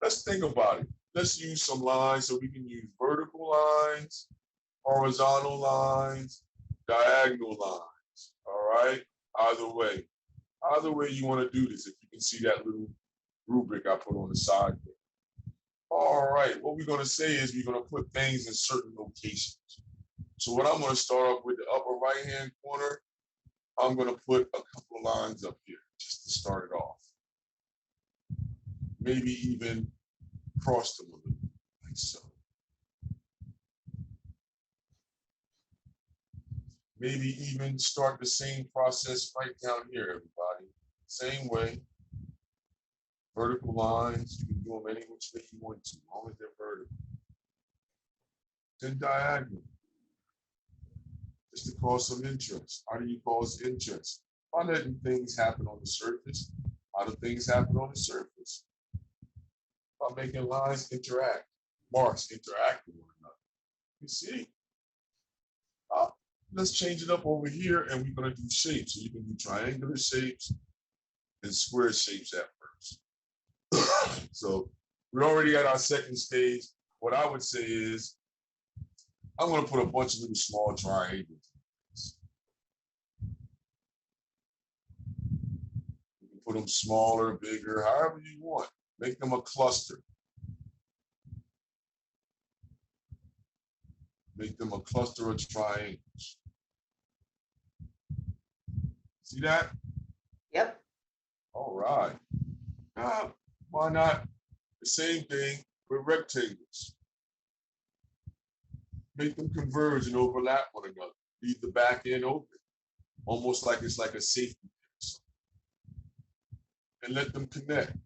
let's think about it. Let's use some lines. So we can use vertical lines, horizontal lines, diagonal lines. All right. Either way you want to do this. If you can see that little rubric I put on the side there. All right. What we're going to say is we're going to put things in certain locations. So what I'm going to start off with the upper right-hand corner. I'm going to put a couple of lines up here just to start it off. Maybe even cross them a little, like so. Maybe even start the same process right down here, everybody. Same way. Vertical lines, you can do them any which way you want to, as long as they're vertical. Then diagonal. Just to cause some interest. How do you cause interest? By letting things happen on the surface. How do things happen on the surface? By making lines interact, marks interact with one another. You see? Let's change it up over here, and we're going to do shapes. So you can do triangular shapes and square shapes at first. So we're already at our second stage. What I would say is, I'm going to put a bunch of little small triangles. You can put them smaller, bigger, however you want. Make them a cluster. Make them a cluster of triangles. See that? Yep. All right. Now, why not the same thing with rectangles? Make them converge and overlap one another. Leave the back end open, almost like it's like a safety pin. And let them connect.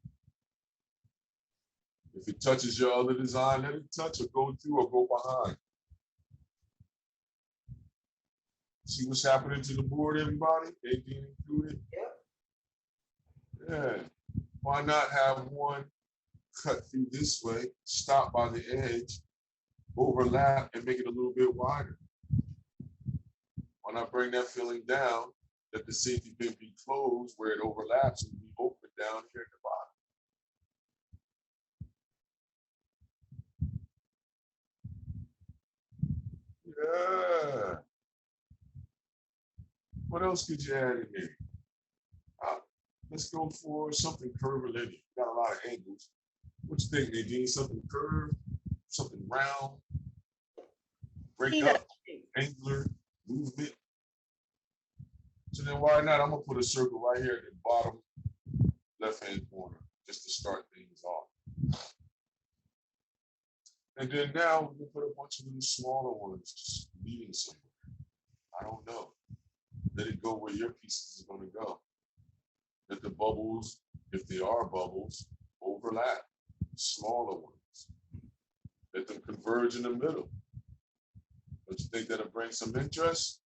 If it touches your other design, let it touch or go through or go behind. See what's happening to the board, everybody? They being included? Yep. Yeah. Why not have one cut through this way, stop by the edge, overlap, and make it a little bit wider? Why not bring that filling down, let the safety pin be closed where it overlaps and be open down here at the bottom? Yeah. What else could you add in there? Let's go for something curvilinear. Got a lot of angles. What you think, Nadine? Something curved, something round, break up, angular, movement. So then why not? I'm gonna put a circle right here at the bottom left-hand corner just to start things off. And then now we can put a bunch of little smaller ones just leading somewhere. I don't know. Let it go where your pieces are going to go. Let the bubbles, if they are bubbles, overlap. Smaller ones. Let them converge in the middle. Don't you think that'll bring some interest?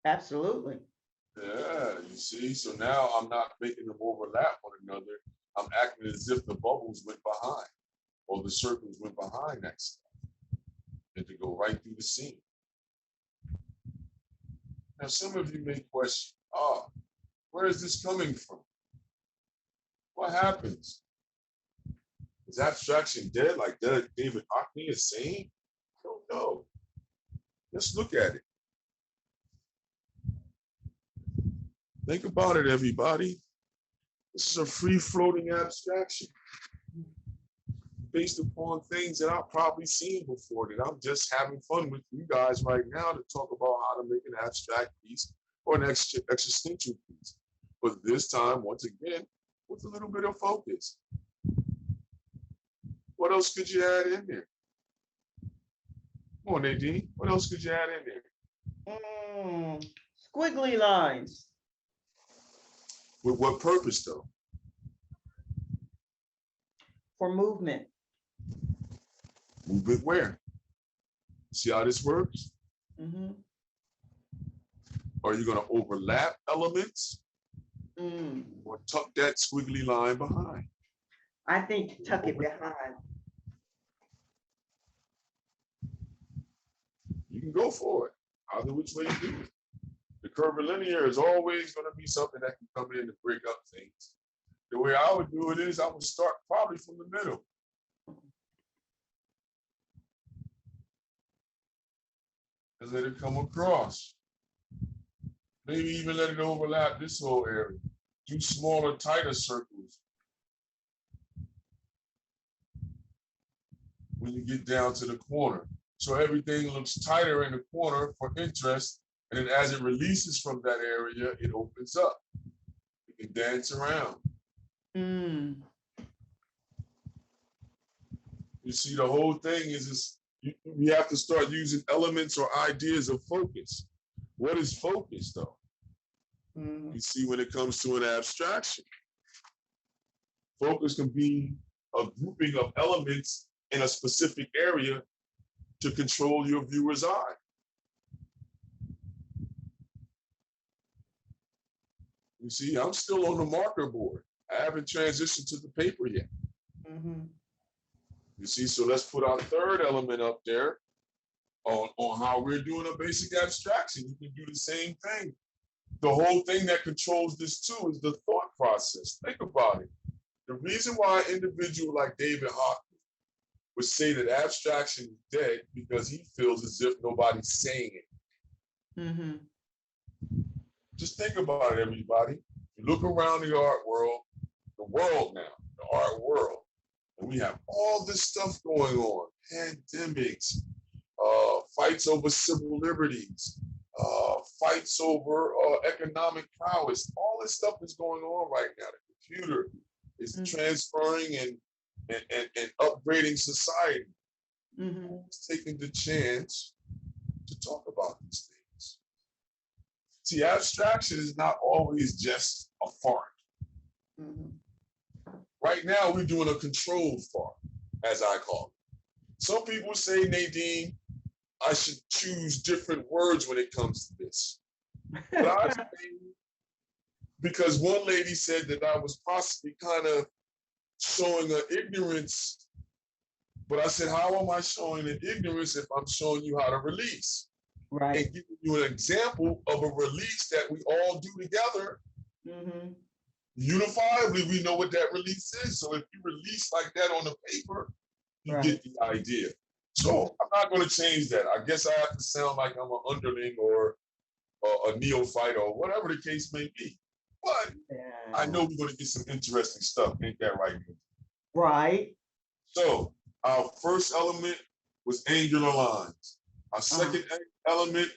Absolutely. Yeah, you see? So now I'm not making them overlap one another. I'm acting as if the bubbles went behind or the circles went behind that stuff and to go right through the seam. Now, some of you may question, where is this coming from? What happens? Is abstraction dead like David Hockney is saying? I don't know. Let's look at it. Think about it, everybody. This is a free-floating abstraction based upon things that I've probably seen before, that I'm just having fun with you guys right now to talk about how to make an abstract piece or an existential piece. But this time, once again, with a little bit of focus. What else could you add in there? Come on, Nadine. What else could you add in there? Squiggly lines. With what purpose, though? For movement. Movement where? See how this works? Mm-hmm. Are you going to overlap elements or tuck that squiggly line behind? I think tuck it behind. You can go for it. Either which way you do it. The curvilinear is always going to be something that can come in to break up things. The way I would do it is I would start probably from the middle. let it come across. Maybe even let it overlap this whole area. Do smaller, tighter circles when you get down to the corner. So everything looks tighter in the corner for interest. And then as it releases from that area, it opens up. You can dance around. You see, the whole thing is we have to start using elements or ideas of focus. What is focus, though? You see, when it comes to an abstraction, focus can be a grouping of elements in a specific area to control your viewer's eye. You see, I'm still on the marker board. I haven't transitioned to the paper yet. You see, so let's put our third element up there on how we're doing a basic abstraction. You can do the same thing. The whole thing that controls this too is the thought process. Think about it. The reason why an individual like David Hockney would say that abstraction is dead because he feels as if nobody's saying it. Just think about it, everybody. You look around the art world, the world now, the art world, and we have all this stuff going on, pandemics, fights over civil liberties, fights over economic prowess. All this stuff is going on right now. The computer is transferring and upgrading society. It's taking the chance to talk about these things. See, abstraction is not always just a fart. Right now, we're doing a controlled fart, as I call it. Some people say, Nadine, I should choose different words when it comes to this. But I say, because one lady said that I was possibly kind of showing an ignorance, but I said, how am I showing an ignorance if I'm showing you how to release? Right. And giving you an example of a release that we all do together. Unifiably, we know what that release is. So if you release like that on the paper, you get the idea. So I'm not going to change that. I guess I have to sound like I'm an underling or a neophyte or whatever the case may be. But I know we're going to get some interesting stuff. Ain't that right? Right. So our first element was angular lines. Our second element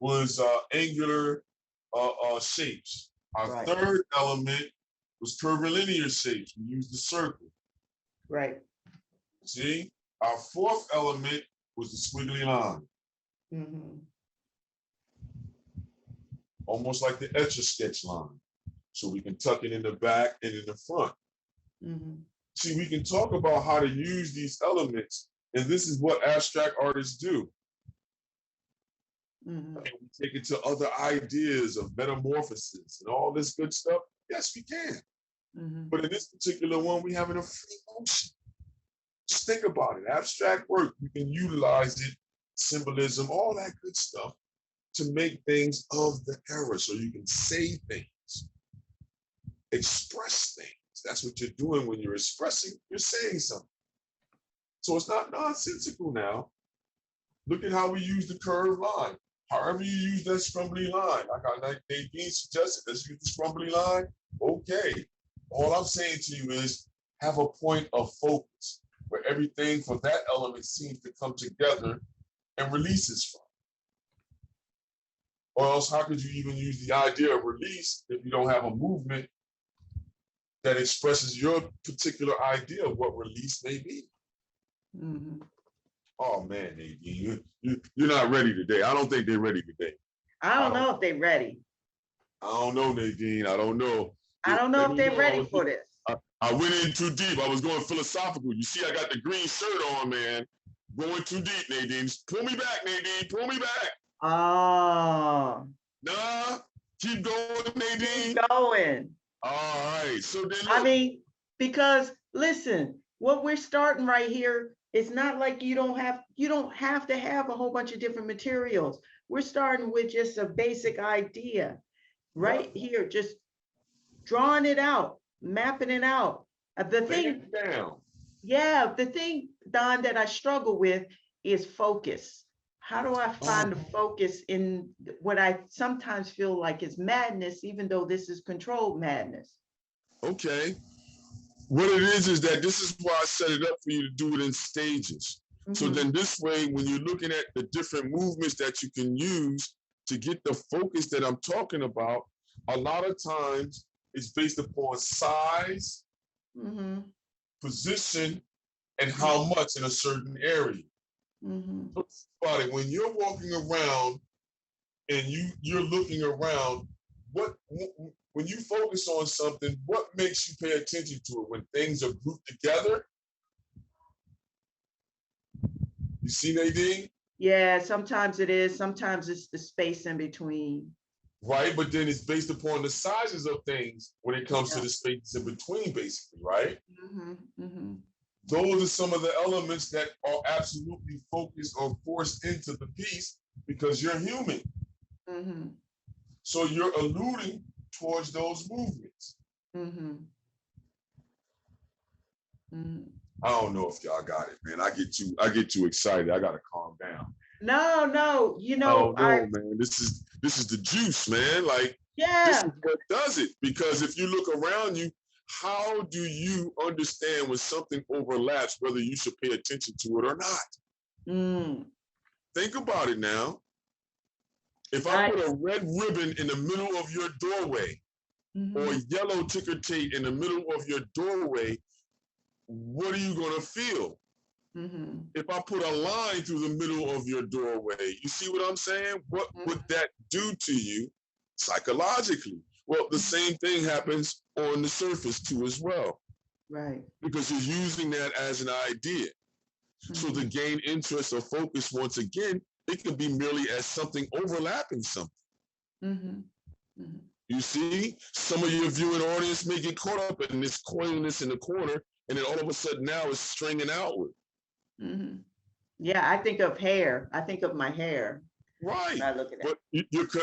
was angular shapes. Our third element was curvilinear shapes. We used the circle. Right. See? Our fourth element was the squiggly line. Almost like the Etch-a-Sketch line. So we can tuck it in the back and in the front. See, we can talk about how to use these elements, and this is what abstract artists do. And we take it to other ideas of metamorphosis and all this good stuff. Yes, we can. But in this particular one, we have a free motion. Just think about it. Abstract work, you can utilize it, symbolism, all that good stuff to make things of the era. So you can say things, express things. That's what you're doing when you're expressing, you're saying something. So it's not nonsensical now. Look at how we use the curved line. However you use that scrumbly line, like Nadine suggested, let's use the scrumbly line. Okay. All I'm saying to you is have a point of focus where everything for that element seems to come together and releases from. Or else how could you even use the idea of release if you don't have a movement that expresses your particular idea of what release may be? Oh man, Nadine, you're not ready today. I don't think they're ready today. I don't know if they're ready. I don't know, Nadine. I don't know. I don't know if they're ready for this. I went in too deep. I was going philosophical. You see, I got the green shirt on, man. Going too deep, Nadine. Pull me back, Nadine. Pull me back. Oh. Nah, keep going, Nadine. Keep going. All right. So then, I mean, because listen, what we're starting right here, it's not like you don't have to have a whole bunch of different materials. We're starting with just a basic idea right here, just drawing it out, mapping it out. The thing, the thing, Don, that I struggle with is focus. How do I find the focus in what I sometimes feel like is madness, even though this is controlled madness? Okay. What it is that this is why I set it up for you to do it in stages. So Mm-hmm. then this way, when you're looking at the different movements that you can use to get the focus that I'm talking about, a lot of times it's based upon size, Mm-hmm. position, and how much in a certain area. Mm-hmm. So think about it, when you're walking around and you're looking around, what when you focus on something, what makes you pay attention to it? When things are grouped together, you see, Nadine, Yeah, sometimes it is. Sometimes it's the space in between. right? But then it's based upon the sizes of things when it comes to Yeah. the spaces in between, basically, right? Mm-hmm. Mm-hmm. Those are some of the elements that are absolutely focused or forced into the piece because you're human. Mm-hmm. So you're alluding towards those movements. Mm-hmm. Mm-hmm. I don't know if y'all got it, man. I get too excited. I gotta calm down. No, no, I don't know, man. This is the juice, man. Like this yeah. is what does it. Because if you look around you, how do you understand when something overlaps, whether you should pay attention to it or not? Mm. Think about it now. If I put a red ribbon in the middle of your doorway or yellow ticker tape in the middle of your doorway, what are you going to feel? Mm-hmm. If I put a line through the middle of your doorway, you see what I'm saying? What would that do to you psychologically? Well, the same thing happens on the surface too as well. Right. Because you're using that as an idea. Mm-hmm. So to gain interest or focus once again, it can be merely as something overlapping something. Mm-hmm. Mm-hmm. You see, some of your viewing audience may get caught up in this coiliness in the corner, and then all of a sudden now it's stringing outward. Mm-hmm. Yeah, I think of hair. I think of my hair. Right. I look at But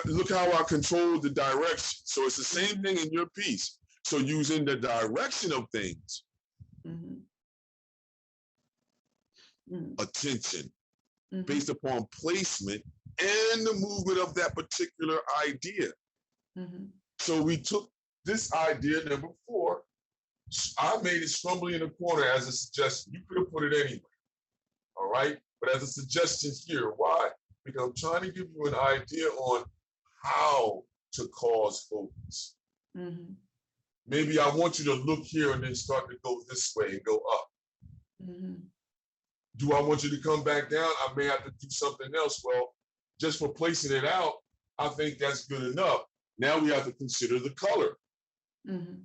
look how I control the direction. So it's the same mm-hmm. thing in your piece. So using the direction of things, Mm-hmm. Mm-hmm. attention, Mm-hmm. based upon placement and the movement of that particular idea. Mm-hmm. So we took this idea, number 4, I made it scrumbly in the corner as a suggestion. You could have put it anywhere, all right? But as a suggestion here, why? Because I'm trying to give you an idea on how to cause focus. Mm-hmm. Maybe I want you to look here and then start to go this way and go up. Mm-hmm. Do I want you to come back down? I may have to do something else. Well, just for placing it out, I think that's good enough. Now we have to consider the color. Mm-hmm.